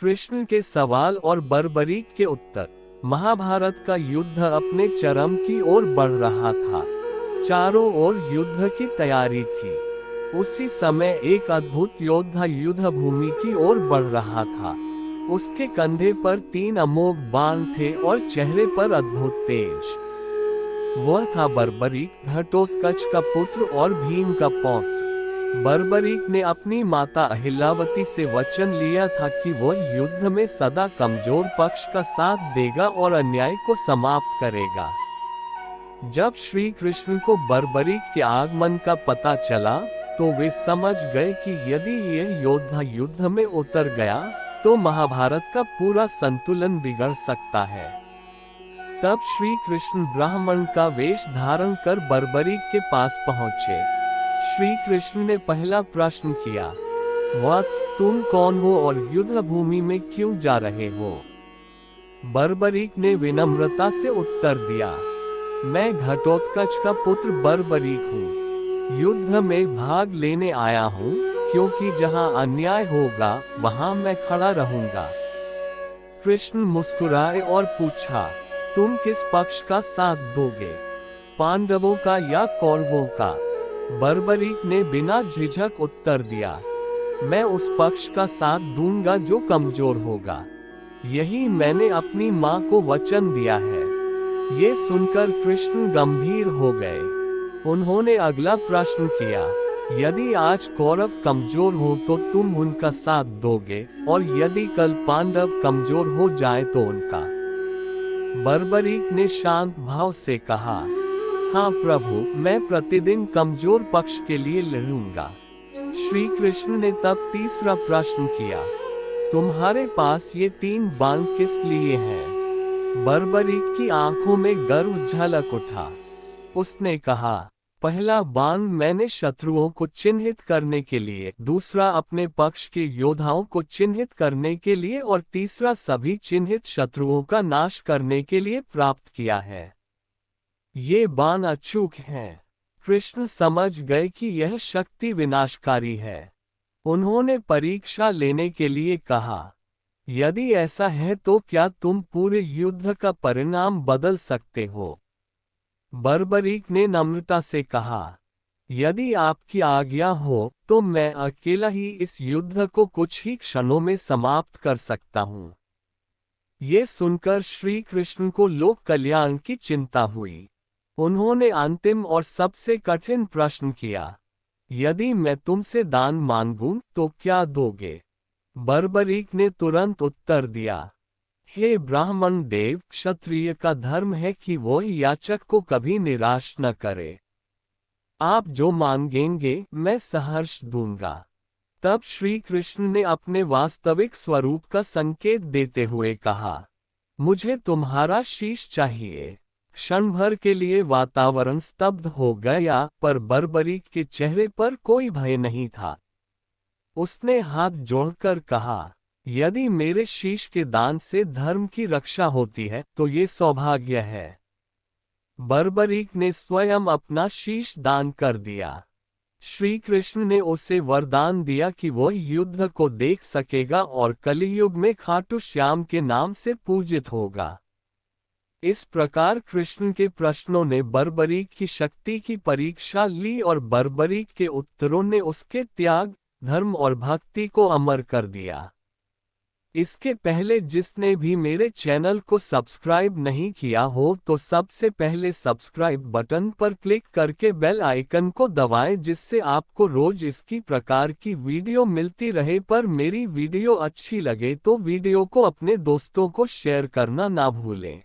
कृष्ण के सवाल और बर्बरीक के उत्तर। महाभारत का युद्ध अपने चरम की ओर बढ़ रहा था। चारों ओर युद्ध की तैयारी थी। उसी समय एक अद्भुत योद्धा युद्ध भूमि की ओर बढ़ रहा था। उसके कंधे पर 3 अमोघ बाण थे और चेहरे पर अद्भुत तेज। वह था बर्बरीक, घटोत्कच का पुत्र और भीम का पौत्र। बर्बरीक ने अपनी माता अहिल्यावती से वचन लिया था कि वह युद्ध में सदा कमजोर पक्ष का साथ देगा और अन्याय को समाप्त करेगा। जब श्री कृष्ण को बर्बरीक के आगमन का पता चला, तो वे समझ गए कि यदि यह योद्धा युद्ध में उतर गया, तो महाभारत का पूरा संतुलन बिगड़ सकता है। तब श्री कृष्ण ब्राह्मण का वेश धारण कर बर्बरीक के पास पहुंचे। श्री कृष्ण ने पहला प्रश्न किया, वत्स, तुम कौन हो और युद्ध भूमि में क्यों जा रहे हो? बर्बरीक ने विनम्रता से उत्तर दिया, मैं घटोत्कच का पुत्र बर्बरीक हूँ। युद्ध में भाग लेने आया हूँ, क्योंकि जहाँ अन्याय होगा वहाँ मैं खड़ा रहूंगा। कृष्ण मुस्कुराए और पूछा, तुम किस पक्ष का साथ दोगे, पांडवों का या कौरवों का? बर्बरीक ने बिना झिझक उत्तर दिया, मैं उस पक्ष का साथ दूंगा जो कमजोर होगा। यही मैंने अपनी माँ को वचन दिया है। ये सुनकर कृष्ण गंभीर हो गए। उन्होंने अगला प्रश्न किया, यदि आज कौरव कमजोर हो तो तुम उनका साथ दोगे, और यदि कल पांडव कमजोर हो जाए तो उनका? बर्बरीक ने शांत भाव से कहा, हाँ प्रभु, मैं प्रतिदिन कमजोर पक्ष के लिए लड़ूंगा। श्री कृष्ण ने तब तीसरा प्रश्न किया, तुम्हारे पास ये 3 बाण किस लिए हैं? बर्बरीक की आंखों में गर्व झलक उठा। उसने कहा, पहला बाण मैंने शत्रुओं को चिन्हित करने के लिए, दूसरा अपने पक्ष के योद्धाओं को चिन्हित करने के लिए, और तीसरा सभी चिन्हित शत्रुओं का नाश करने के लिए प्राप्त किया है। ये बाण अचूक हैं। कृष्ण समझ गए कि यह शक्ति विनाशकारी है। उन्होंने परीक्षा लेने के लिए कहा, यदि ऐसा है तो क्या तुम पूरे युद्ध का परिणाम बदल सकते हो? बर्बरीक ने नम्रता से कहा, यदि आपकी आज्ञा हो तो मैं अकेला ही इस युद्ध को कुछ ही क्षणों में समाप्त कर सकता हूँ। ये सुनकर श्री कृष्ण को लोक कल्याण की चिंता हुई। उन्होंने अंतिम और सबसे कठिन प्रश्न किया, यदि मैं तुमसे दान मांगूं तो क्या दोगे? बर्बरीक ने तुरंत उत्तर दिया, हे ब्राह्मण देव, क्षत्रिय का धर्म है कि वह याचक को कभी निराश न करे। आप जो मांगेंगे मैं सहर्ष दूंगा। तब श्री कृष्ण ने अपने वास्तविक स्वरूप का संकेत देते हुए कहा, मुझे तुम्हारा शीश चाहिए। क्षण भर के लिए वातावरण स्तब्ध हो गया, पर बर्बरीक के चेहरे पर कोई भय नहीं था। उसने हाथ जोड़कर कहा, यदि मेरे शीश के दान से धर्म की रक्षा होती है तो ये सौभाग्य है। बर्बरीक ने स्वयं अपना शीश दान कर दिया। श्री कृष्ण ने उसे वरदान दिया कि वह युद्ध को देख सकेगा और कलियुग में खाटू श्याम के नाम से पूजित होगा। इस प्रकार कृष्ण के प्रश्नों ने बर्बरीक की शक्ति की परीक्षा ली और बर्बरीक के उत्तरों ने उसके त्याग, धर्म और भक्ति को अमर कर दिया। इसके पहले जिसने भी मेरे चैनल को सब्सक्राइब नहीं किया हो तो सबसे पहले सब्सक्राइब बटन पर क्लिक करके बेल आइकन को दबाएं, जिससे आपको रोज इसकी प्रकार की वीडियो मिलती रहे। पर मेरी वीडियो अच्छी लगे तो वीडियो को अपने दोस्तों को शेयर करना ना भूलें।